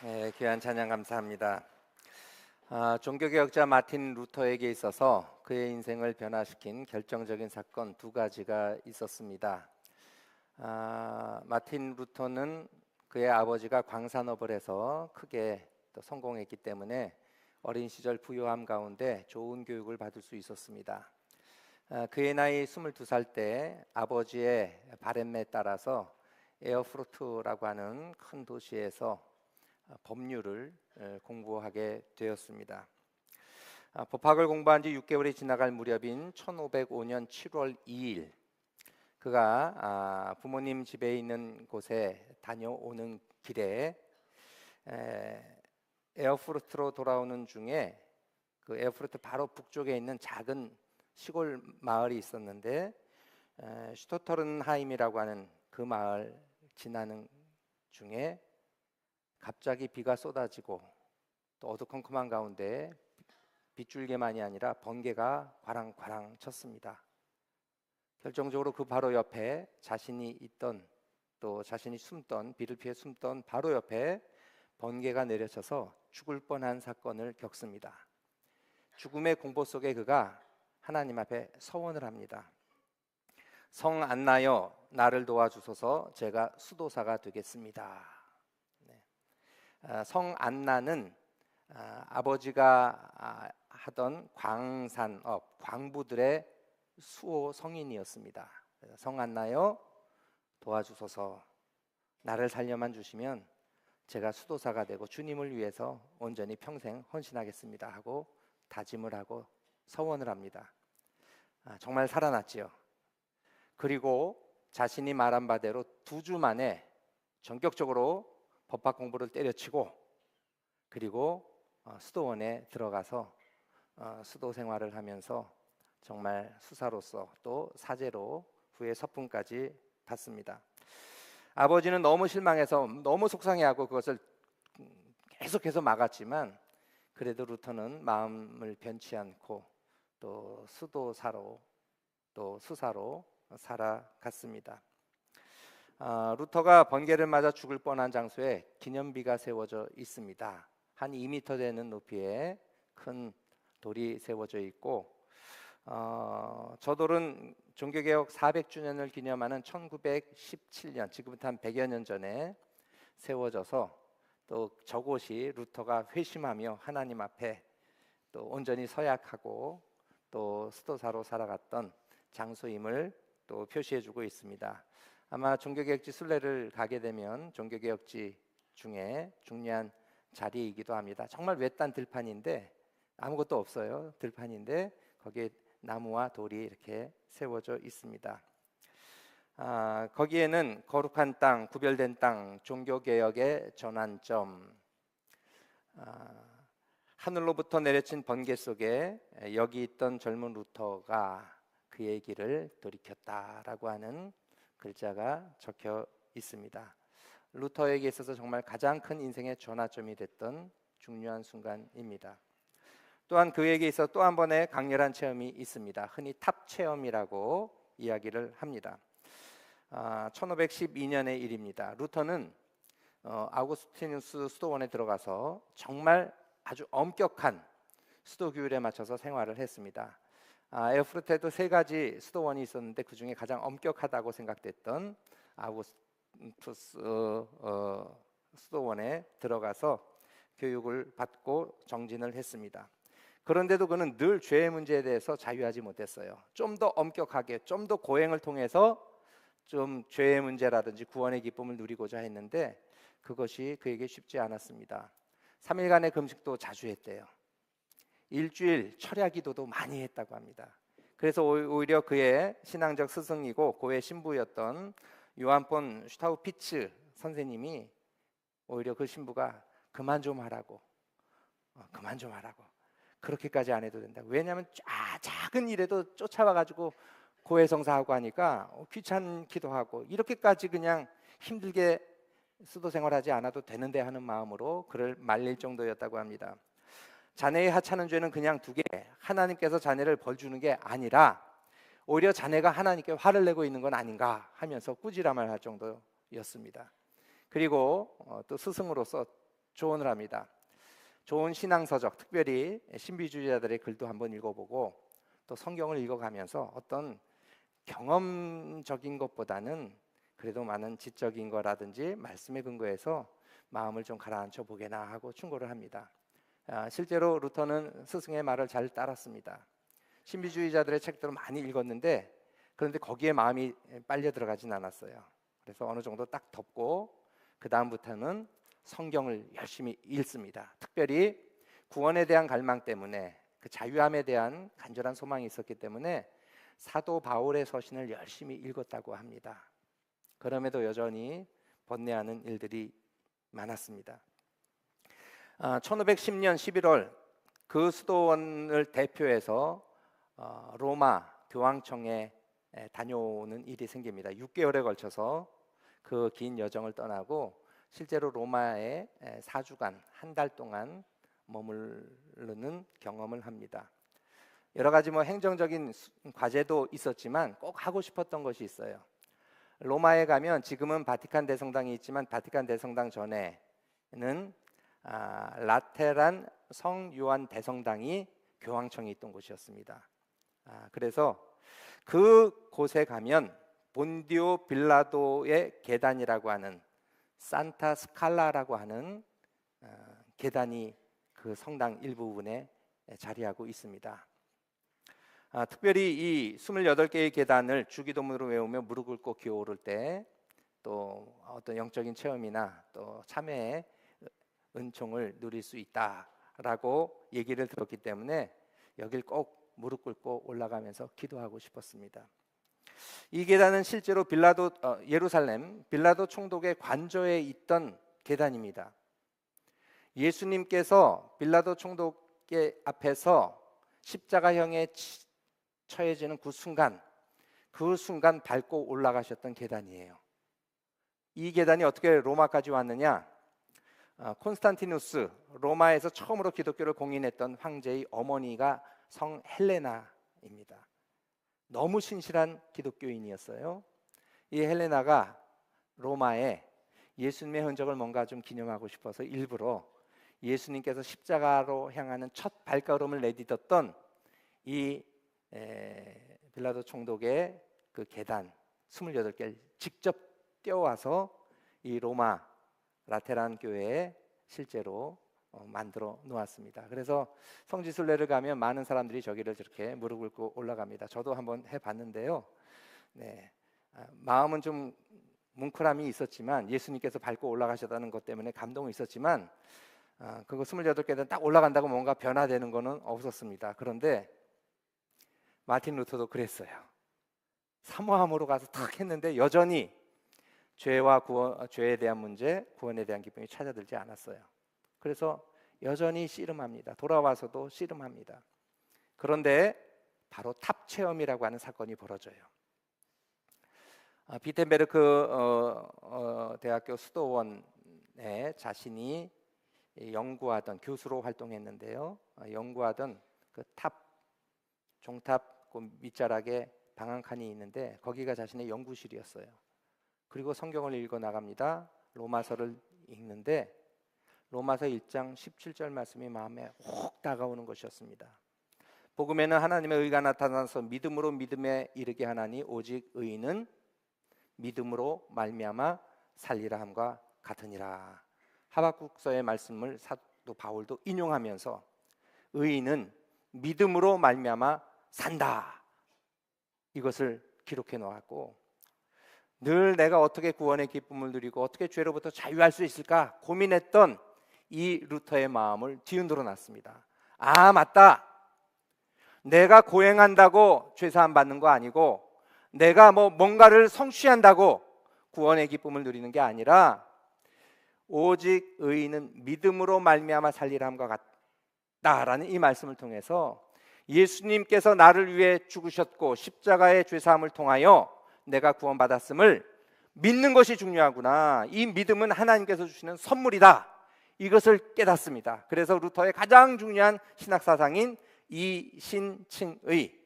네, 귀한 찬양 감사합니다. 종교개혁자 마틴 루터에게 있어서 그의 인생을 변화시킨 결정적인 사건 두 가지가 있었습니다. 마틴 루터는 그의 아버지가 광산업을 해서 크게 또 성공했기 때문에 어린 시절 부유함 가운데 좋은 교육을 받을 수 있었습니다. 그의 나이 22살 때 아버지의 바램에 따라서 에어프루트라고 하는 큰 도시에서 법률을 공부하게 되었습니다. 법학을 공부한 지 6개월이 지나갈 무렵인 1505년 7월 2일 그가 부모님 집에 있는 곳에 다녀오는 길에 에어프루트로 돌아오는 중에 그 에어프루트 바로 북쪽에 있는 작은 시골 마을이 있었는데 슈토터른하임이라고 하는 그 마을 지나는 중에 갑자기 비가 쏟아지고 또 어두컴컴한 가운데 빗줄기만이 아니라 번개가 과랑과랑 쳤습니다. 결정적으로 그 바로 옆에 자신이 있던 또 자신이 숨던 비를 피해 숨던 바로 옆에 번개가 내려쳐서 죽을 뻔한 사건을 겪습니다. 죽음의 공포 속에 그가 하나님 앞에 서원을 합니다. 성 안나여 나를 도와주소서 제가 수도사가 되겠습니다. 성 안나는 아버지가 하던 광산업 광부들의 수호 성인이었습니다. 성 안나여 도와주소서 나를 살려만 주시면 제가 수도사가 되고 주님을 위해서 온전히 평생 헌신하겠습니다 하고 다짐을 하고 서원을 합니다. 정말 살아났지요. 그리고 자신이 말한 바대로 2주 만에 전격적으로 법학 공부를 때려치고 그리고 수도원에 들어가서 수도 생활을 하면서 정말 수사로서 또 사제로 후에 서품까지 받습니다. 아버지는 너무 실망해서 너무 속상해하고 그것을 계속해서 막았지만 그래도 루터는 마음을 변치 않고 또 수도사로 또 수사로 살아갔습니다. 루터가 번개를 맞아 죽을 뻔한 장소에 기념비가 세워져 있습니다. 한 2m 되는 높이의 큰 돌이 세워져 있고 저 돌은 종교개혁 400주년을 기념하는 1917년 지금부터 한 100여 년 전에 세워져서 또 저곳이 루터가 회심하며 하나님 앞에 또 온전히 서약하고 또 수도사로 살아갔던 장소임을 또 표시해주고 있습니다. 아마 종교개혁지 순례를 가게 되면 종교개혁지 중에 중요한 자리이기도 합니다. 정말 외딴 들판인데 아무것도 없어요. 들판인데 거기에 나무와 돌이 이렇게 세워져 있습니다. 거기에는 거룩한 땅, 구별된 땅, 종교개혁의 전환점, 하늘로부터 내려친 번개 속에 여기 있던 젊은 루터가 그의 길을 돌이켰다라고 하는 글자가 적혀 있습니다. 루터에게 있어서 정말 가장 큰 인생의 전환점이 됐던 중요한 순간입니다. 또한 그에게 있어 또 한 번의 강렬한 체험이 있습니다. 흔히 탑 체험이라고 이야기를 합니다. 1512년의 일입니다. 루터는 아우구스티누스 수도원에 들어가서 정말 아주 엄격한 수도 규율에 맞춰서 생활을 했습니다. 에어프루트에도 3가지 수도원이 있었는데 그 중에 가장 엄격하다고 생각됐던 아우구스투스 수도원에 들어가서 교육을 받고 정진을 했습니다. 그런데도 그는 늘 죄의 문제에 대해서 자유하지 못했어요. 좀 더 엄격하게, 좀 더 고행을 통해서 좀 죄의 문제라든지 구원의 기쁨을 누리고자 했는데 그것이 그에게 쉽지 않았습니다. 3일간의 금식도 자주 했대요. 일주일 철야 기도도 많이 했다고 합니다. 그래서 오히려 그의 신앙적 스승이고 고의 신부였던 요한 폰 슈타우피츠 선생님이 오히려 그 신부가 그만 좀 하라고 그렇게까지 안 해도 된다고. 왜냐하면 작은 일에도 쫓아와가지고 고해성사하고 하니까 귀찮기도 하고 이렇게까지 그냥 힘들게 수도 생활하지 않아도 되는데 하는 마음으로 그를 말릴 정도였다고 합니다. 자네의 하찮은 죄는 그냥 두게 하나님께서 자네를 벌 주는 게 아니라 오히려 자네가 하나님께 화를 내고 있는 건 아닌가 하면서 꾸지람을 할 정도였습니다. 그리고 또 스승으로서 조언을 합니다. 좋은 신앙서적, 특별히 신비주의자들의 글도 한번 읽어보고 또 성경을 읽어가면서 어떤 경험적인 것보다는 그래도 많은 지적인 거라든지 말씀에 근거해서 마음을 좀 가라앉혀 보게나 하고 충고를 합니다. 실제로 루터는 스승의 말을 잘 따랐습니다. 신비주의자들의 책들을 많이 읽었는데 그런데 거기에 마음이 빨려 들어가진 않았어요. 그래서 어느 정도 딱 덮고 그 다음부터는 성경을 열심히 읽습니다. 특별히 구원에 대한 갈망 때문에 그 자유함에 대한 간절한 소망이 있었기 때문에 사도 바울의 서신을 열심히 읽었다고 합니다. 그럼에도 여전히 번뇌하는 일들이 많았습니다. 1510년 11월 그 수도원을 대표해서 로마 교황청에 다녀오는 일이 생깁니다. 6개월에 걸쳐서 그 긴 여정을 떠나고 실제로 로마에 4주간 한 달 동안 머무르는 경험을 합니다. 여러 가지 행정적인 과제도 있었지만 꼭 하고 싶었던 것이 있어요. 로마에 가면 지금은 바티칸 대성당이 있지만 바티칸 대성당 전에는 라테란 성 요한 대성당이 교황청이 있던 곳이었습니다. 그래서 그 곳에 가면 본디오 빌라도의 계단이라고 하는 산타 스칼라라고 하는 계단이 그 성당 일부분에 자리하고 있습니다. 특별히 이 28개의 계단을 주기도문으로 외우며 무릎 꿇고 기어오를 때 또 어떤 영적인 체험이나 또 참회의 은총을 누릴 수 있다라고 얘기를 들었기 때문에 여길 꼭 무릎 꿇고 올라가면서 기도하고 싶었습니다. 이 계단은 실제로 예루살렘 빌라도 총독의 관저에 있던 계단입니다. 예수님께서 빌라도 총독의 앞에서 십자가형에 처해지는 그 순간 밟고 올라가셨던 계단이에요. 이 계단이 어떻게 로마까지 왔느냐? 콘스탄티누스, 로마에서 처음으로 기독교를 공인했던 황제의 어머니가 성 헬레나입니다. 너무 신실한 기독교인이었어요. 이 헬레나가 로마에 예수님의 흔적을 뭔가 좀 기념하고 싶어서 일부러 예수님께서 십자가로 향하는 첫 발걸음을 내딛었던 이 빌라도 총독의 그 계단 28개를 직접 떼어와서 이 로마 라테란 교회에 실제로 만들어 놓았습니다. 그래서 성지순례를 가면 많은 사람들이 저기를 저렇게 무릎 꿇고 올라갑니다. 저도 한번 해봤는데요. 마음은 좀 뭉클함이 있었지만 예수님께서 밟고 올라가셨다는 것 때문에 감동이 있었지만 그거 28개는 딱 올라간다고 뭔가 변화되는 거는 없었습니다. 그런데 마틴 루터도 그랬어요. 사모함으로 가서 탁 했는데 여전히 죄에 대한 문제, 구원에 대한 기쁨이 찾아들지 않았어요. 그래서 여전히 씨름합니다. 돌아와서도 씨름합니다. 그런데 바로 탑 체험이라고 하는 사건이 벌어져요. 비텐베르크 대학교 수도원에 자신이 연구하던 교수로 활동했는데요. 연구하던 그 종탑 그 밑자락에 방 한 칸이 있는데 거기가 자신의 연구실이었어요. 그리고 성경을 읽어 나갑니다. 로마서를 읽는데 로마서 1장 17절 말씀이 마음에 혹 다가오는 것이었습니다. 복음에는 하나님의 의가 나타나서 믿음으로 믿음에 이르게 하나니 오직 의인은 믿음으로 말미암아 살리라 함과 같으니라. 하박국서의 말씀을 사도 바울도 인용하면서 의인은 믿음으로 말미암아 산다. 이것을 기록해 놓았고 늘 내가 어떻게 구원의 기쁨을 누리고 어떻게 죄로부터 자유할 수 있을까 고민했던 이 루터의 마음을 뒤흔들어 놨습니다. 맞다. 내가 고행한다고 죄 사함 받는 거 아니고 내가 뭔가를 성취한다고 구원의 기쁨을 누리는 게 아니라 오직 의인은 믿음으로 말미암아 살리라 함과 같다라는 이 말씀을 통해서 예수님께서 나를 위해 죽으셨고 십자가의 죄 사함을 통하여 내가 구원받았음을 믿는 것이 중요하구나. 이 믿음은 하나님께서 주시는 선물이다. 이것을 깨닫습니다. 그래서 루터의 가장 중요한 신학사상인 이신칭의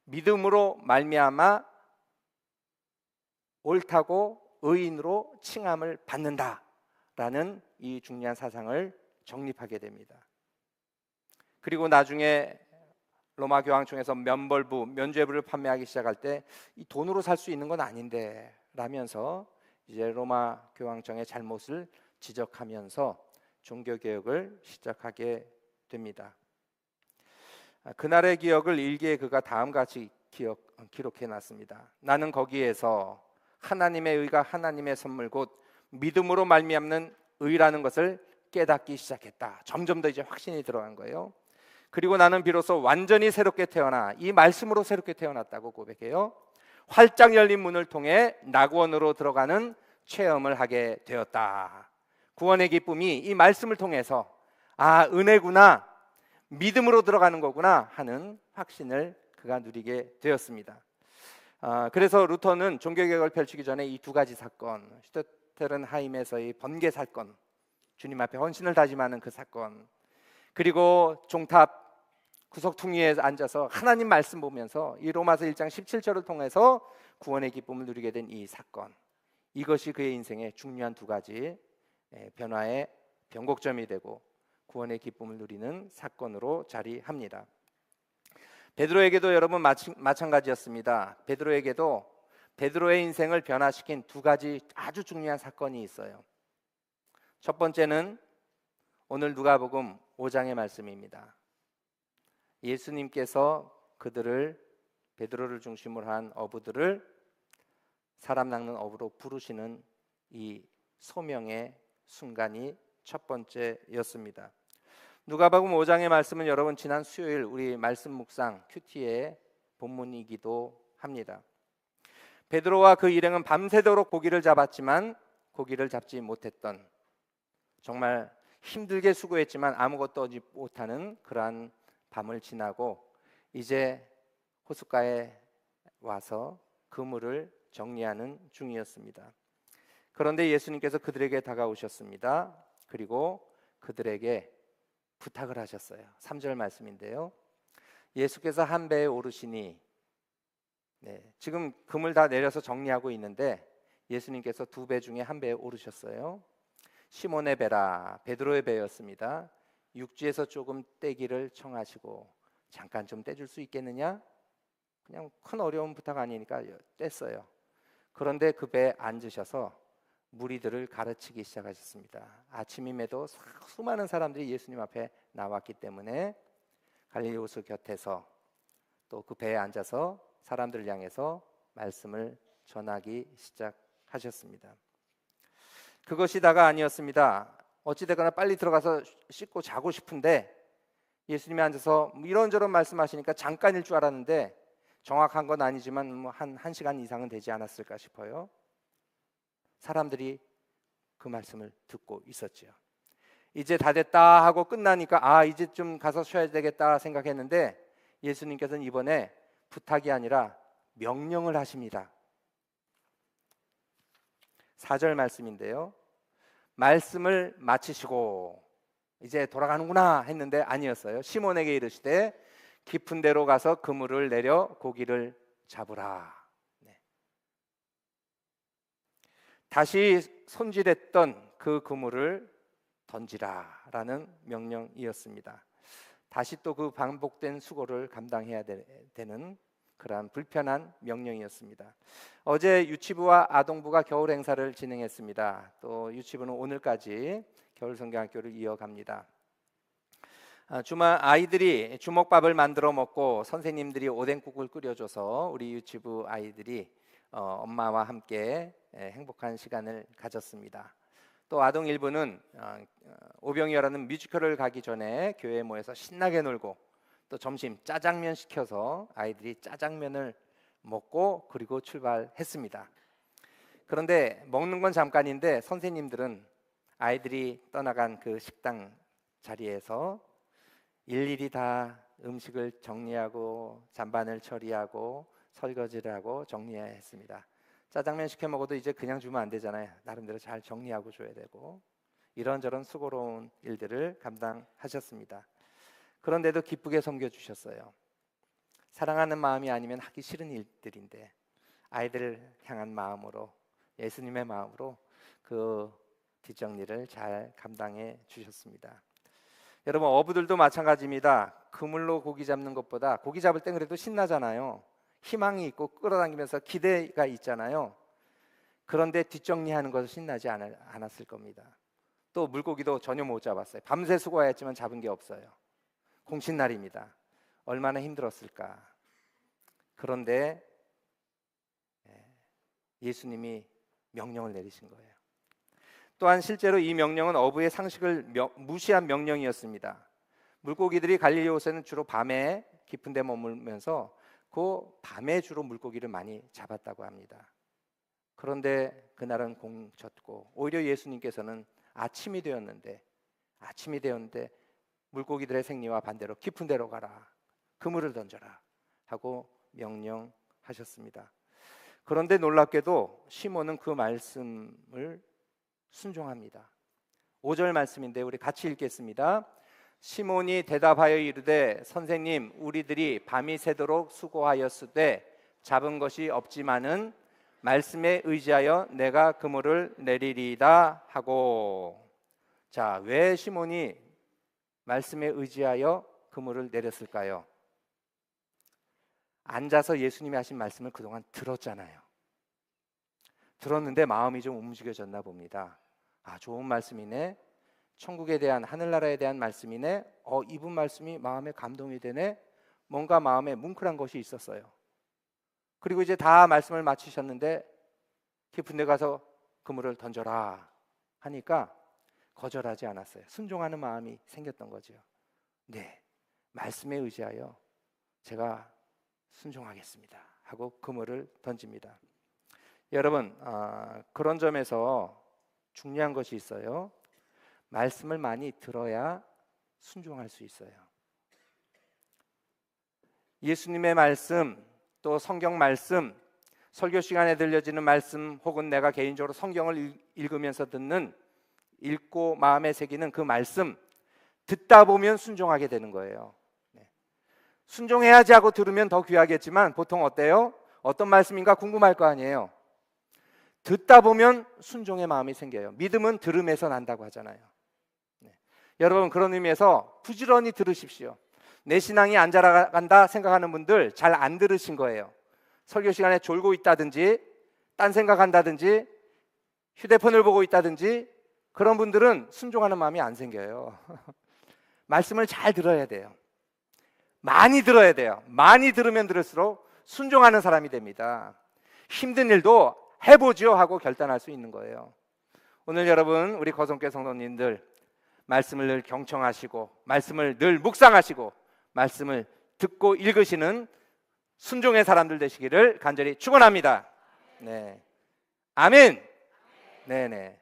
믿음으로 말미암아 옳다고 의인으로 칭함을 받는다 이 중요한 사상을 정립하게 됩니다. 그리고 나중에 로마 교황청에서 면벌부, 면죄부를 판매하기 시작할 때 이 돈으로 살 수 있는 건 아닌데 라면서 이제 로마 교황청의 잘못을 지적하면서 종교 개혁을 시작하게 됩니다. 그날의 기억을 일기에 그가 다음과 같이 기록해 놨습니다. 나는 거기에서 하나님의 의가 하나님의 선물 곧 믿음으로 말미암는 의라는 것을 깨닫기 시작했다. 점점 더 이제 확신이 들어간 거예요. 그리고 나는 비로소 완전히 새롭게 태어나 이 말씀으로 새롭게 태어났다고 고백해요. 활짝 열린 문을 통해 낙원으로 들어가는 체험을 하게 되었다. 구원의 기쁨이 이 말씀을 통해서 은혜구나, 믿음으로 들어가는 거구나 하는 확신을 그가 누리게 되었습니다. 그래서 루터는 종교개혁을 펼치기 전에 이 두 가지 사건, 슈테르하임에서의 번개 사건, 주님 앞에 헌신을 다짐하는 그 사건, 그리고 종탑 구석퉁이에 앉아서 하나님 말씀 보면서 이 로마서 1장 17절을 통해서 구원의 기쁨을 누리게 된 이 사건, 이것이 그의 인생의 중요한 두 가지 변화의 변곡점이 되고 구원의 기쁨을 누리는 사건으로 자리합니다. 베드로에게도 여러분 마찬가지였습니다. 베드로의 인생을 변화시킨 두 가지 아주 중요한 사건이 있어요. 첫 번째는 오늘 누가복음 5장의 말씀입니다. 예수님께서 베드로를 중심으로 한 어부들을 사람 낚는 어부로 부르시는 이 소명의 순간이 첫 번째였습니다. 누가복음 5장의 말씀은 여러분 지난 수요일 우리 말씀 묵상 큐티의 본문이기도 합니다. 베드로와 그 일행은 밤새도록 고기를 잡았지만 고기를 잡지 못했던, 정말 힘들게 수고했지만 아무것도 얻지 못하는 그러한 밤을 지나고 이제 호숫가에 와서 그물을 정리하는 중이었습니다. 그런데 예수님께서 그들에게 다가오셨습니다. 그리고 그들에게 부탁을 하셨어요. 3절 말씀인데요. 예수께서 한 배에 오르시니, 지금 그물 다 내려서 정리하고 있는데 예수님께서 두 배 중에 한 배에 오르셨어요. 시몬의 배라, 베드로의 배였습니다. 육지에서 조금 떼기를 청하시고, 잠깐 좀 떼줄 수 있겠느냐? 그냥 큰 어려운 부탁 아니니까 뗐어요. 그런데 그 배에 앉으셔서 무리들을 가르치기 시작하셨습니다. 아침임에도 수많은 사람들이 예수님 앞에 나왔기 때문에 갈릴리 호수 곁에서 또 그 배에 앉아서 사람들을 향해서 말씀을 전하기 시작하셨습니다. 그것이 다가 아니었습니다. 어찌되거나 빨리 들어가서 씻고 자고 싶은데 예수님이 앉아서 이런저런 말씀하시니까 잠깐일 줄 알았는데 정확한 건 아니지만 한 1시간 이상은 되지 않았을까 싶어요. 사람들이 그 말씀을 듣고 있었죠. 이제 다 됐다 하고 끝나니까 이제 좀 가서 쉬어야 되겠다 생각했는데 예수님께서는 이번에 부탁이 아니라 명령을 하십니다. 4절 말씀인데요. 말씀을 마치시고 이제 돌아가는구나 했는데 아니었어요. 시몬에게 이르시되 깊은 데로 가서 그물을 내려 고기를 잡으라. 다시 손질했던 그 그물을 던지라라는 명령이었습니다. 다시 또 그 반복된 수고를 감당해야 되는 그러한 불편한 명령이었습니다. 어제 유치부와 아동부가 겨울 행사를 진행했습니다. 또 유치부는 오늘까지 겨울 성경학교를 이어갑니다. 주말 아이들이 주먹밥을 만들어 먹고 선생님들이 오뎅국을 끓여줘서 우리 유치부 아이들이 엄마와 함께 행복한 시간을 가졌습니다. 또 아동 일부는 오병이어라는 뮤지컬을 가기 전에 교회에 모여서 신나게 놀고 또 점심 짜장면 시켜서 아이들이 짜장면을 먹고 그리고 출발했습니다. 그런데 먹는 건 잠깐인데 선생님들은 아이들이 떠나간 그 식당 자리에서 일일이 다 음식을 정리하고 잔반을 처리하고 설거지를 하고 정리해야 했습니다. 짜장면 시켜 먹어도 이제 그냥 주면 안 되잖아요. 나름대로 잘 정리하고 줘야 되고 이런저런 수고로운 일들을 감당하셨습니다. 그런데도 기쁘게 섬겨주셨어요. 사랑하는 마음이 아니면 하기 싫은 일들인데 아이들을 향한 마음으로, 예수님의 마음으로 그 뒷정리를 잘 감당해 주셨습니다. 여러분, 어부들도 마찬가지입니다. 그물로 고기 잡는 것보다, 고기 잡을 땐 그래도 신나잖아요. 희망이 있고 끌어당기면서 기대가 있잖아요. 그런데 뒷정리하는 것은 신나지 않았을 겁니다. 또 물고기도 전혀 못 잡았어요. 밤새 수고했지만 잡은 게 없어요. 공신날입니다. 얼마나 힘들었을까. 그런데 예수님이 명령을 내리신 거예요. 또한 실제로 이 명령은 어부의 상식을 무시한 명령이었습니다. 물고기들이 갈릴리 호수에는 주로 밤에 깊은 데 머물면서 그 밤에 주로 물고기를 많이 잡았다고 합니다. 그런데 그날은 공쳤고 오히려 예수님께서는 아침이 되었는데 물고기들의 생리와 반대로 깊은 데로 가라, 그물을 던져라 하고 명령하셨습니다. 그런데 놀랍게도 시몬은 그 말씀을 순종합니다. 5절 말씀인데 우리 같이 읽겠습니다. 시몬이 대답하여 이르되 선생님, 우리들이 밤이 새도록 수고하였으되 잡은 것이 없지만은 말씀에 의지하여 내가 그물을 내리리이다 하고. 자, 왜 시몬이 말씀에 의지하여 그물을 내렸을까요? 앉아서 예수님이 하신 말씀을 그동안 들었잖아요. 들었는데 마음이 좀 움직여졌나 봅니다. 아, 좋은 말씀이네. 천국에 대한, 하늘나라에 대한 말씀이네. 이분 말씀이 마음에 감동이 되네. 뭔가 마음에 뭉클한 것이 있었어요. 그리고 이제 다 말씀을 마치셨는데 깊은 데 가서 그물을 던져라 하니까 거절하지 않았어요. 순종하는 마음이 생겼던 거죠. 네, 말씀에 의지하여 제가 순종하겠습니다 하고 그물을 던집니다. 여러분, 그런 점에서 중요한 것이 있어요. 말씀을 많이 들어야 순종할 수 있어요. 예수님의 말씀, 또 성경 말씀, 설교 시간에 들려지는 말씀, 혹은 내가 개인적으로 성경을 읽으면서 읽고 마음에 새기는 그 말씀, 듣다 보면 순종하게 되는 거예요. 순종해야지 하고 들으면 더 귀하겠지만 보통 어때요? 어떤 말씀인가 궁금할 거 아니에요. 듣다 보면 순종의 마음이 생겨요. 믿음은 들음에서 난다고 하잖아요. 여러분, 그런 의미에서 부지런히 들으십시오. 내 신앙이 안 자라간다 생각하는 분들 잘 안 들으신 거예요. 설교 시간에 졸고 있다든지 딴 생각한다든지 휴대폰을 보고 있다든지 그런 분들은 순종하는 마음이 안 생겨요. 말씀을 잘 들어야 돼요. 많이 들어야 돼요. 많이 들으면 들을수록 순종하는 사람이 됩니다. 힘든 일도 해보죠 하고 결단할 수 있는 거예요. 오늘 여러분, 우리 거성교 성도님들 말씀을 늘 경청하시고 말씀을 늘 묵상하시고 말씀을 듣고 읽으시는 순종의 사람들 되시기를 간절히 축원합니다. 네, 아멘. 네네,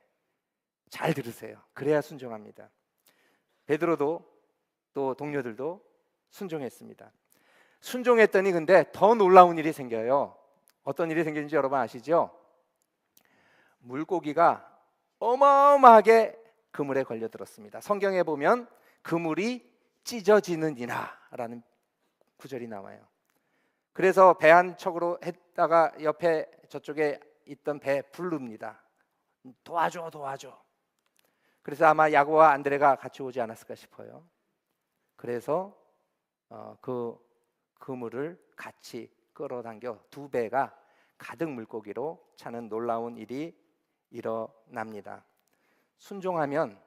잘 들으세요. 그래야 순종합니다. 베드로도 또 동료들도 순종했습니다. 순종했더니 근데 더 놀라운 일이 생겨요. 어떤 일이 생기는지 여러분 아시죠? 물고기가 어마어마하게 그물에 걸려들었습니다. 성경에 보면 그물이 찢어지느니라 라는 구절이 나와요. 그래서 배 한 척으로 했다가 옆에 저쪽에 있던 배 부릅니다. 도와줘, 도와줘. 그래서 아마 야고와 안드레가 같이 오지 않았을까 싶어요. 그래서 그 그물을 같이 끌어당겨 두 배가 가득 물고기로 차는 놀라운 일이 일어납니다. 순종하면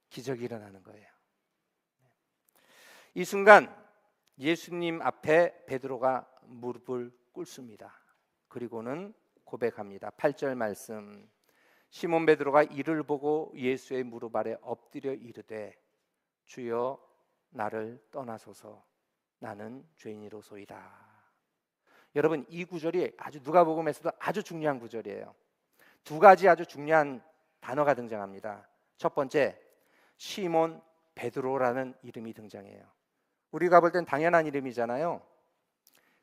기적이 일어나는 거예요. 이 순간 예수님 앞에 베드로가 무릎을 꿇습니다. 그리고는 고백합니다. 8절 말씀. 시몬 베드로가 이를 보고 예수의 무릎 아래 엎드려 이르되 주여 나를 떠나소서 나는 죄인이로소이다. 여러분, 이 구절이 아주 누가복음에서도 아주 중요한 구절이에요. 두 가지 아주 중요한 단어가 등장합니다. 첫 번째, 시몬 베드로라는 이름이 등장해요. 우리가 볼 땐 당연한 이름이잖아요.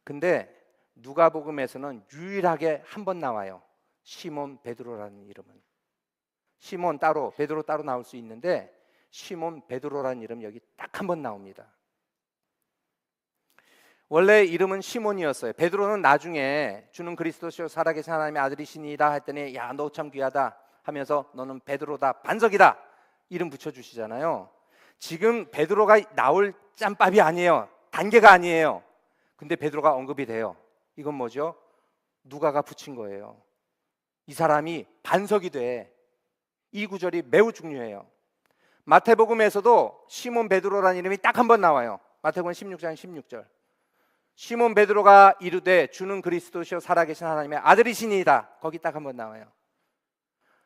근데 누가복음에서는 유일하게 한 번 나와요. 시몬 베드로라는 이름은. 시몬 따로, 베드로 따로 나올 수 있는데 시몬 베드로라는 이름 여기 딱 한 번 나옵니다. 원래 이름은 시몬이었어요. 베드로는 나중에 주는 그리스도시요 살아계신 하나님의 아들이시니이다 했더니 야, 너 참 귀하다. 하면서 너는 베드로다, 반석이다 이름 붙여주시잖아요. 지금 베드로가 나올 짬밥이 아니에요. 단계가 아니에요. 근데 베드로가 언급이 돼요. 이건 뭐죠? 누가가 붙인 거예요. 이 사람이 반석이 돼. 이 구절이 매우 중요해요. 마태복음에서도 시몬 베드로라는 이름이 딱 한 번 나와요. 마태복음 16장 16절. 시몬 베드로가 이르되 주는 그리스도시요 살아계신 하나님의 아들이시니이다. 거기 딱 한 번 나와요.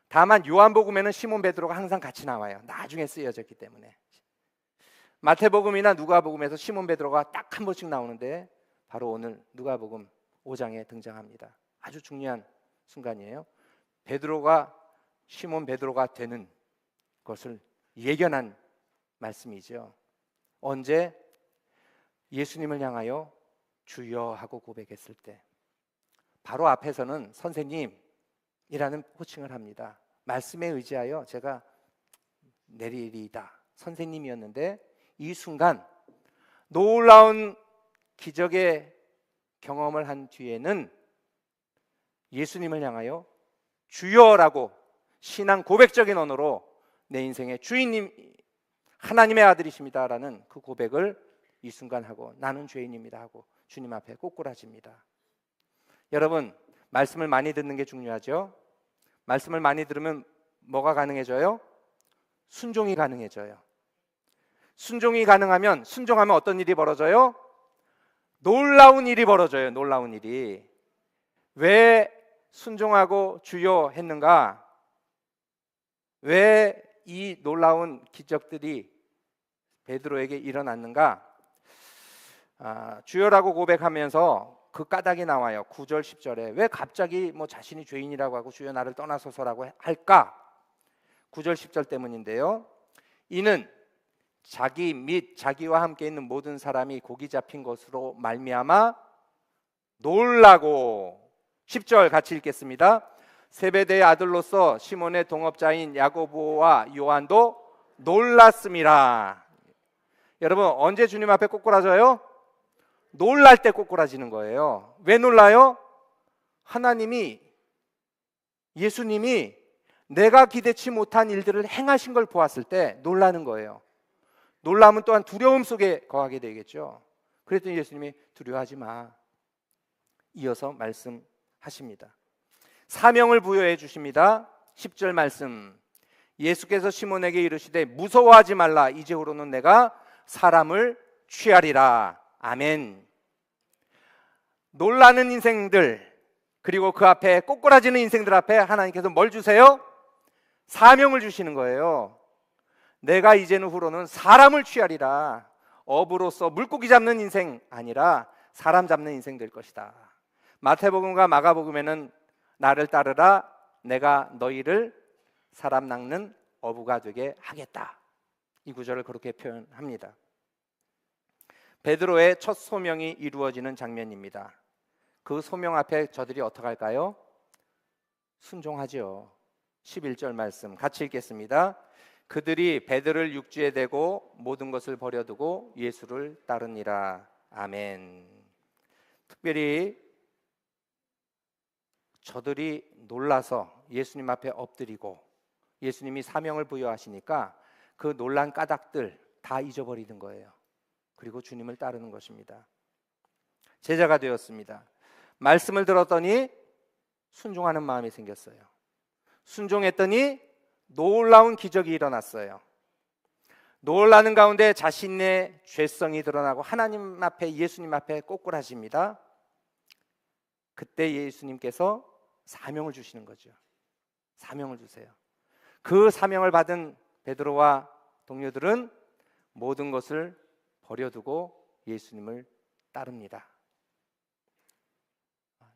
다만 요한복음에는 시몬 베드로가 항상 같이 나와요. 나중에 쓰여졌기 때문에. 마태복음이나 누가복음에서 시몬 베드로가 딱 한 번씩 나오는데 바로 오늘 누가복음 5장에 등장합니다. 아주 중요한 순간이에요. 베드로가 시몬 베드로가 되는 것을 예견한 말씀이죠. 언제? 예수님을 향하여 주여 하고 고백했을 때. 바로 앞에서는 선생님이라는 호칭을 합니다. 말씀에 의지하여 제가 내리리이다. 선생님이었는데 이 순간 놀라운 기적의 경험을 한 뒤에는 예수님을 향하여 주여라고 신앙 고백적인 언어로 내 인생의 주인님 하나님의 아들이십니다라는 그 고백을 이 순간 하고 나는 죄인입니다 하고 주님 앞에 꼬꾸라집니다. 여러분, 말씀을 많이 듣는 게 중요하죠. 말씀을 많이 들으면 뭐가 가능해져요? 순종이 가능해져요. 순종이 가능하면, 순종하면 어떤 일이 벌어져요? 놀라운 일이 벌어져요. 놀라운 일이. 왜 순종하고 주여 했는가? 왜 이 놀라운 기적들이 베드로에게 일어났는가? 주여라고 고백하면서 그 까닭이 나와요. 9절 10절에 왜 갑자기 자신이 죄인이라고 하고 주여 나를 떠나소서라고 할까? 9절 10절 때문인데요. 이는 자기 및 자기와 함께 있는 모든 사람이 고기 잡힌 것으로 말미암아 놀라고. 10절 같이 읽겠습니다. 세베대의 아들로서 시몬의 동업자인 야고보와 요한도 놀랐음이라. 여러분, 언제 주님 앞에 꼬꾸라져요? 놀랄 때 꼬꾸라지는 거예요. 왜 놀라요? 하나님이, 예수님이 내가 기대치 못한 일들을 행하신 걸 보았을 때 놀라는 거예요. 놀라면 또한 두려움 속에 거하게 되겠죠. 그랬더니 예수님이 두려워하지 마. 이어서 말씀하십니다. 사명을 부여해 주십니다. 10절 말씀. 예수께서 시몬에게 이르시되 무서워하지 말라. 이제후로는 내가 사람을 취하리라. 아멘. 놀라는 인생들, 그리고 그 앞에 꼬꾸라지는 인생들 앞에 하나님께서 뭘 주세요? 사명을 주시는 거예요. 내가 이제는 후로는 사람을 취하리라. 어부로서 물고기 잡는 인생 아니라 사람 잡는 인생 될 것이다. 마태복음과 마가복음에는 나를 따르라, 내가 너희를 사람 낚는 어부가 되게 하겠다. 이 구절을 그렇게 표현합니다. 베드로의 첫 소명이 이루어지는 장면입니다. 그 소명 앞에 저들이 어떻게 할까요? 순종하죠. 11절 말씀 같이 읽겠습니다. 그들이 베드로를 육지에 대고 모든 것을 버려두고 예수를 따르니라. 아멘. 특별히 저들이 놀라서 예수님 앞에 엎드리고 예수님이 사명을 부여하시니까 그 놀란 까닭들 다 잊어버리는 거예요. 그리고 주님을 따르는 것입니다. 제자가 되었습니다. 말씀을 들었더니 순종하는 마음이 생겼어요. 순종했더니 놀라운 기적이 일어났어요. 놀라는 가운데 자신의 죄성이 드러나고 하나님 앞에, 예수님 앞에 꼬꾸라집니다. 그때 예수님께서 사명을 주시는 거죠. 사명을 주세요. 그 사명을 받은 베드로와 동료들은 모든 것을 버려두고 예수님을 따릅니다.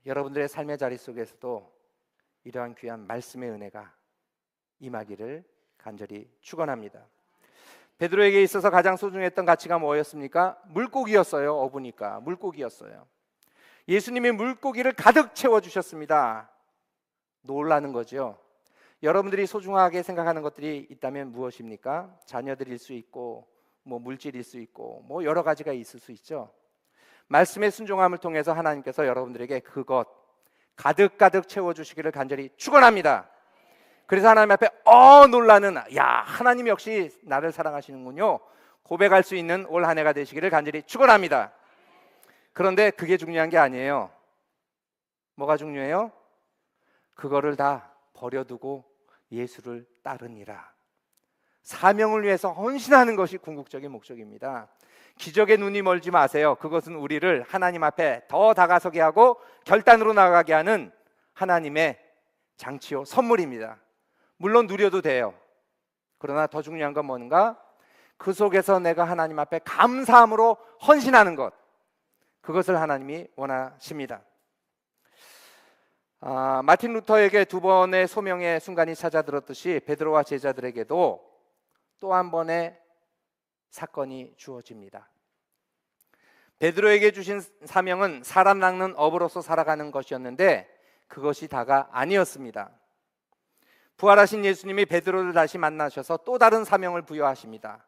여러분들의 삶의 자리 속에서도 이러한 귀한 말씀의 은혜가 임하기를 간절히 축원합니다. 베드로에게 있어서 가장 소중했던 가치가 뭐였습니까? 물고기였어요. 어부니까 물고기였어요. 예수님이 물고기를 가득 채워주셨습니다. 놀라는 거죠. 여러분들이 소중하게 생각하는 것들이 있다면 무엇입니까? 자녀들일 수 있고 물질일 수 있고 여러 가지가 있을 수 있죠. 말씀의 순종함을 통해서 하나님께서 여러분들에게 그것 가득가득 채워주시기를 간절히 축원합니다. 그래서 하나님 앞에 놀라는, 야, 하나님 역시 나를 사랑하시는군요, 고백할 수 있는 올 한 해가 되시기를 간절히 축원합니다. 그런데 그게 중요한 게 아니에요. 뭐가 중요해요? 그거를 다 버려두고 예수를 따르니라. 사명을 위해서 헌신하는 것이 궁극적인 목적입니다. 기적에 눈이 멀지 마세요. 그것은 우리를 하나님 앞에 더 다가서게 하고 결단으로 나가게 하는 하나님의 장치요, 선물입니다. 물론 누려도 돼요. 그러나 더 중요한 건 뭔가? 그 속에서 내가 하나님 앞에 감사함으로 헌신하는 것, 그것을 하나님이 원하십니다. 마틴 루터에게 두 번의 소명의 순간이 찾아들었듯이 베드로와 제자들에게도 또 한 번의 사건이 주어집니다. 베드로에게 주신 사명은 사람 낚는 어부로서 살아가는 것이었는데 그것이 다가 아니었습니다. 부활하신 예수님이 베드로를 다시 만나셔서 또 다른 사명을 부여하십니다.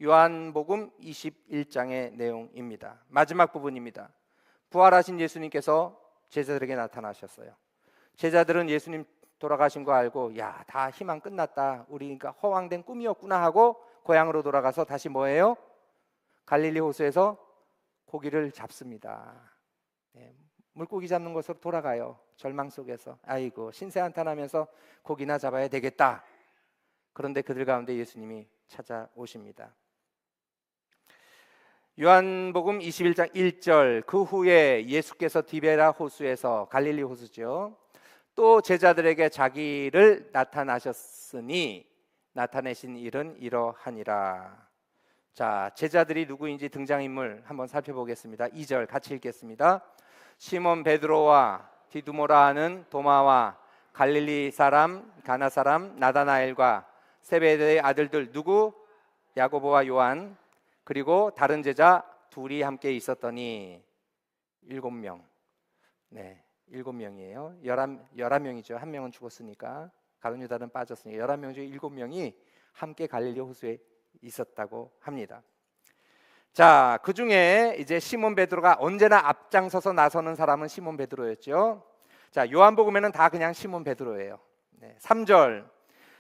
요한복음 21장의 내용입니다. 마지막 부분입니다. 부활하신 예수님께서 제자들에게 나타나셨어요. 제자들은 예수님 돌아가신 거 알고, 야, 다 희망 끝났다, 우리 그러니까 허황된 꿈이었구나 하고 고향으로 돌아가서 다시 뭐예요? 갈릴리 호수에서 고기를 잡습니다. 물고기 잡는 곳으로 돌아가요. 절망 속에서. 아이고, 신세 한탄하면서 고기나 잡아야 되겠다. 그런데 그들 가운데 예수님이 찾아오십니다. 요한복음 21장 1절, 그 후에 예수께서 디베라 호수에서, 갈릴리 호수죠, 또 제자들에게 자기를 나타나셨으니 나타내신 일은 이러하니라. 자, 제자들이 누구인지 등장인물 한번 살펴보겠습니다. 2절 같이 읽겠습니다. 시몬 베드로와 디두모라 하는 도마와 갈릴리 사람 가나 사람 나다나엘과 세베대의 아들들 누구? 야고보와 요한, 그리고 다른 제자 둘이 함께 있었더니 7명. 네, 7명이에요. 11명이죠. 한 명은 죽었으니까, 가룟 유다는 빠졌으니까 11명 중에 7명이 함께 갈릴리 호수에 있었다고 합니다. 자, 그 중에 이제 시몬 베드로가 언제나 앞장서서 나서는 사람은 시몬 베드로였죠. 자, 요한복음에는 다 그냥 시몬 베드로예요. 3절,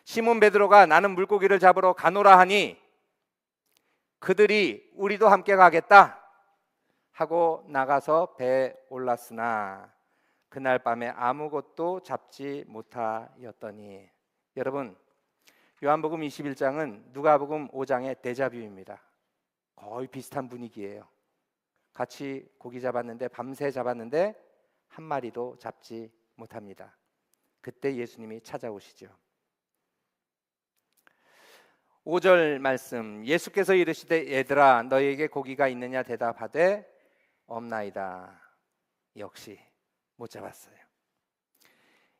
시몬 베드로가 나는 물고기를 잡으러 가노라 하니 그들이 우리도 함께 가겠다 하고 나가서 배에 올랐으나 그날 밤에 아무것도 잡지 못하였더니. 여러분, 요한복음 21장은 누가복음 5장의 데자뷰입니다. 거의 비슷한 분위기예요. 같이 고기 잡았는데, 밤새 잡았는데 한 마리도 잡지 못합니다. 그때 예수님이 찾아오시죠. 5절 말씀, 예수께서 이르시되 얘들아 너희에게 고기가 있느냐 대답하되 없나이다. 역시 못 잡았어요.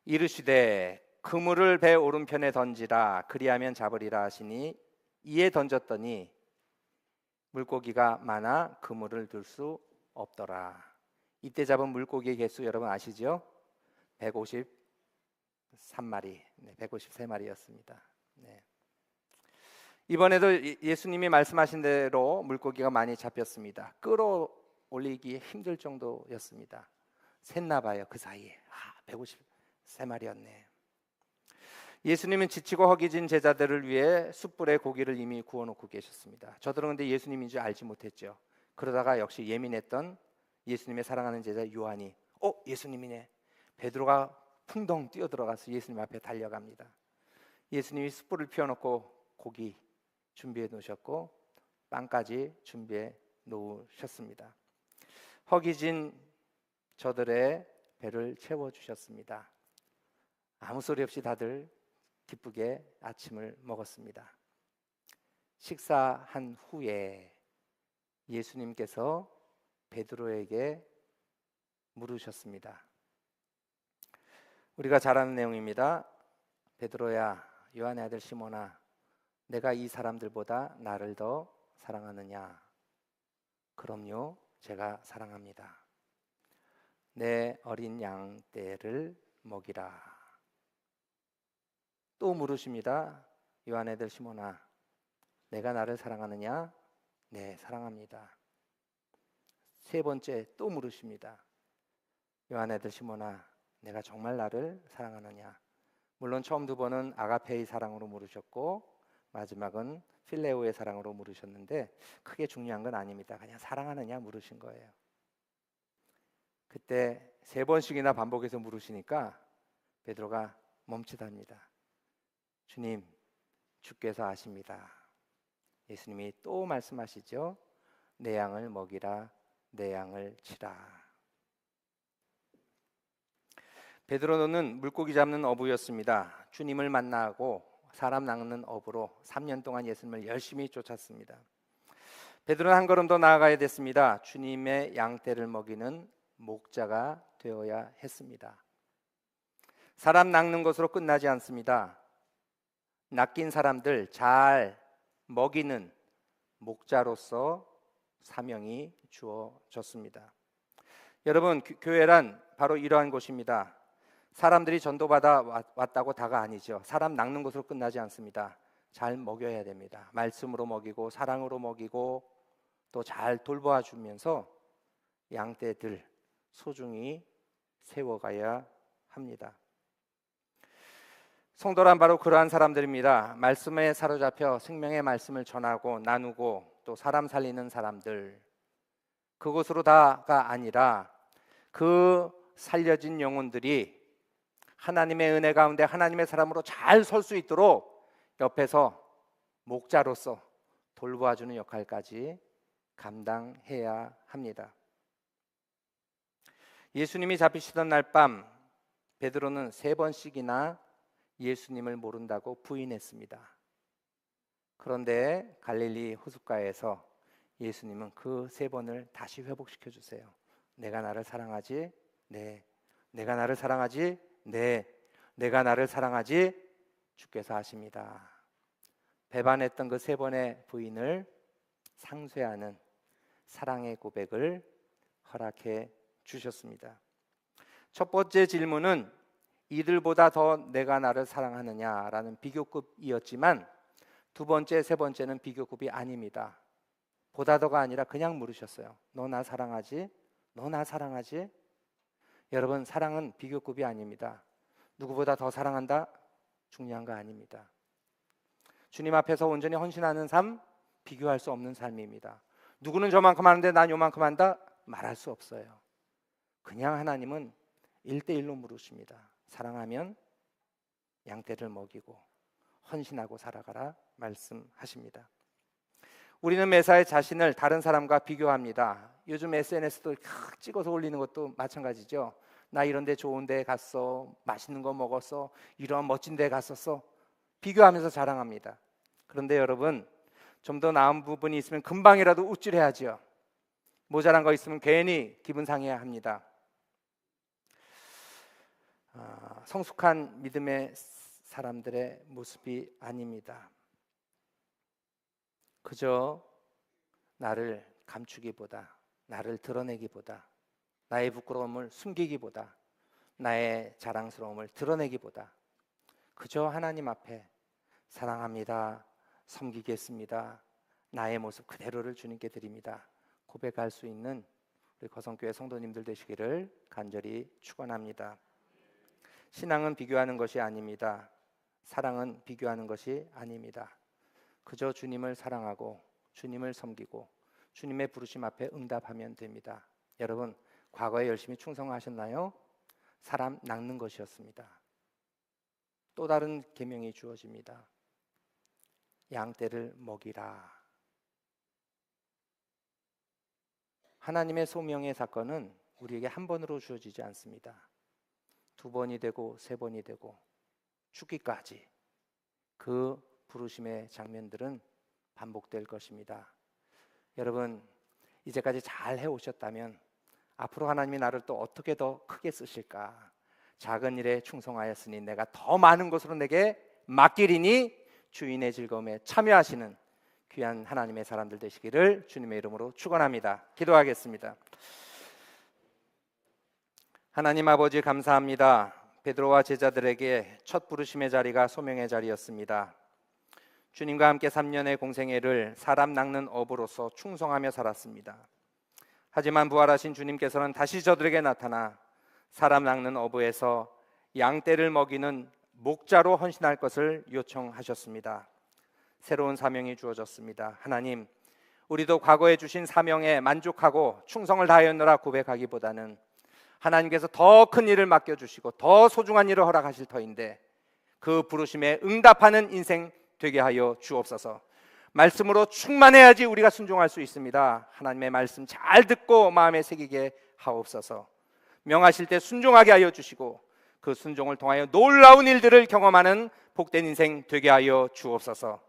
이르시되 그물을 배 오른편에 던지라 그리하면 잡으리라 하시니 이에 던졌더니 물고기가 많아 그물을 들 수 없더라. 이때 잡은 물고기의 개수 여러분 아시죠? 153마리, 153마리였습니다. 이번에도 예수님이 말씀하신 대로 물고기가 많이 잡혔습니다. 끌어올리기 힘들 정도였습니다. 샜나 봐요. 그 사이에 153마리였네. 예수님은 지치고 허기진 제자들을 위해 숯불에 고기를 이미 구워놓고 계셨습니다. 저들은 근데 예수님인 줄 알지 못했죠. 그러다가 역시 예민했던 예수님의 사랑하는 제자 요한이 예수님이네. 베드로가 풍덩 뛰어들어가서 예수님 앞에 달려갑니다. 예수님이 숯불을 피워놓고 고기 준비해 놓으셨고 빵까지 준비해 놓으셨습니다. 허기진 저들의 배를 채워주셨습니다. 아무 소리 없이 다들 기쁘게 아침을 먹었습니다. 식사한 후에 예수님께서 베드로에게 물으셨습니다. 우리가 잘 아는 내용입니다. 베드로야, 요한의 아들 시몬아, 내가 이 사람들보다 나를 더 사랑하느냐? 그럼요, 제가 사랑합니다. 내 어린 양 떼를 먹이라. 또 물으십니다. 요한의 아들 시몬아, 내가 나를 사랑하느냐? 네, 사랑합니다. 세 번째 또 물으십니다. 요한의 아들 시몬아, 내가 정말 나를 사랑하느냐? 물론 처음 두 번은 아가페의 사랑으로 물으셨고 마지막은 필레오의 사랑으로 물으셨는데 크게 중요한 건 아닙니다. 그냥 사랑하느냐 물으신 거예요. 그때 세 번씩이나 반복해서 물으시니까 베드로가 멈칫합니다. 주님, 주께서 아십니다. 예수님이 또 말씀하시죠. 내 양을 먹이라, 내 양을 치라. 베드로는 물고기 잡는 어부였습니다. 주님을 만나고 사람 낚는 어부로 3년 동안 예수님을 열심히 쫓았습니다. 베드로는 한 걸음 더 나아가야 됐습니다. 주님의 양떼를 먹이는 목자가 되어야 했습니다. 사람 낚는 것으로 끝나지 않습니다. 낚인 사람들 잘 먹이는 목자로서 사명이 주어졌습니다. 여러분, 교회란 바로 이러한 곳입니다. 사람들이 전도받아 왔다고 다가 아니죠. 사람 낚는 것으로 끝나지 않습니다. 잘 먹여야 됩니다. 말씀으로 먹이고 사랑으로 먹이고 또 잘 돌보아 주면서 양떼들 소중히 세워가야 합니다. 성도란 바로 그러한 사람들입니다. 말씀에 사로잡혀 생명의 말씀을 전하고 나누고 또 사람 살리는 사람들, 그곳으로 다가 아니라 그 살려진 영혼들이 하나님의 은혜 가운데 하나님의 사람으로 잘 설 수 있도록 옆에서 목자로서 돌보아주는 역할까지 감당해야 합니다. 예수님이 잡히시던 날 밤 베드로는 3번씩이나 예수님을 모른다고 부인했습니다. 그런데 갈릴리 호숫가에서 예수님은 그 3번을 다시 회복시켜 주세요. 내가 나를 사랑하지? 네. 내가 나를 사랑하지? 네. 내가 나를 사랑하지? 주께서 아십니다. 배반했던 그 3번의 부인을 상쇄하는 사랑의 고백을 허락해 주셨습니다. 첫 번째 질문은 이들보다 더 내가 나를 사랑하느냐라는 비교급이었지만 두 번째, 세 번째는 비교급이 아닙니다. 보다 더가 아니라 그냥 물으셨어요. 너 나 사랑하지? 너 나 사랑하지? 여러분, 사랑은 비교급이 아닙니다. 누구보다 더 사랑한다? 중요한 거 아닙니다. 주님 앞에서 온전히 헌신하는 삶, 비교할 수 없는 삶입니다. 누구는 저만큼 하는데 난 요만큼 한다? 말할 수 없어요. 그냥 하나님은 1대1로 물으십니다. 사랑하면 양떼를 먹이고 헌신하고 살아가라 말씀하십니다. 우리는 매사에 자신을 다른 사람과 비교합니다. 요즘 SNS도 찍어서 올리는 것도 마찬가지죠. 나 이런 데 좋은 데 갔어, 맛있는 거 먹었어, 이런 멋진 데 갔었어, 비교하면서 자랑합니다. 그런데 여러분, 좀 더 나은 부분이 있으면 금방이라도 우쭐해야지요. 모자란 거 있으면 괜히 기분 상해야 합니다. 성숙한 믿음의 사람들의 모습이 아닙니다. 그저 나를 감추기보다, 나를 드러내기보다, 나의 부끄러움을 숨기기보다, 나의 자랑스러움을 드러내기보다 그저 하나님 앞에 사랑합니다, 섬기겠습니다, 나의 모습 그대로를 주님께 드립니다 고백할 수 있는 우리 거성교회 성도님들 되시기를 간절히 축원합니다. 신앙은 비교하는 것이 아닙니다. 사랑은 비교하는 것이 아닙니다. 그저 주님을 사랑하고 주님을 섬기고 주님의 부르심 앞에 응답하면 됩니다. 여러분, 과거에 열심히 충성하셨나요? 사람 낚는 것이었습니다. 또 다른 계명이 주어집니다. 양떼를 먹이라. 하나님의 소명의 사건은 우리에게 한 번으로 주어지지 않습니다. 2번이 되고 3번이 되고 죽기까지 그 부르심의 장면들은 반복될 것입니다. 여러분, 이제까지 잘 해오셨다면 앞으로 하나님이 나를 또 어떻게 더 크게 쓰실까? 작은 일에 충성하였으니 내가 더 많은 것으로 내게 맡기리니 주인의 즐거움에 참여하시는 귀한 하나님의 사람들 되시기를 주님의 이름으로 축원합니다. 기도하겠습니다. 하나님 아버지, 감사합니다. 베드로와 제자들에게 첫 부르심의 자리가 소명의 자리였습니다. 주님과 함께 3년의 공생애를 사람 낚는 어부로서 충성하며 살았습니다. 하지만 부활하신 주님께서는 다시 저들에게 나타나 사람 낚는 어부에서 양떼를 먹이는 목자로 헌신할 것을 요청하셨습니다. 새로운 사명이 주어졌습니다. 하나님, 우리도 과거에 주신 사명에 만족하고 충성을 다하였노라 고백하기보다는 하나님께서 더 큰 일을 맡겨주시고 더 소중한 일을 허락하실 터인데 그 부르심에 응답하는 인생 되게 하여 주옵소서. 말씀으로 충만해야지 우리가 순종할 수 있습니다. 하나님의 말씀 잘 듣고 마음에 새기게 하옵소서. 명하실 때 순종하게 하여 주시고 그 순종을 통하여 놀라운 일들을 경험하는 복된 인생 되게 하여 주옵소서.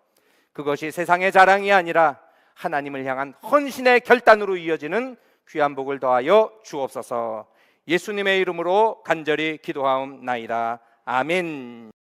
그것이 세상의 자랑이 아니라 하나님을 향한 헌신의 결단으로 이어지는 귀한 복을 더하여 주옵소서. 예수님의 이름으로 간절히 기도하옵나이다. 아멘.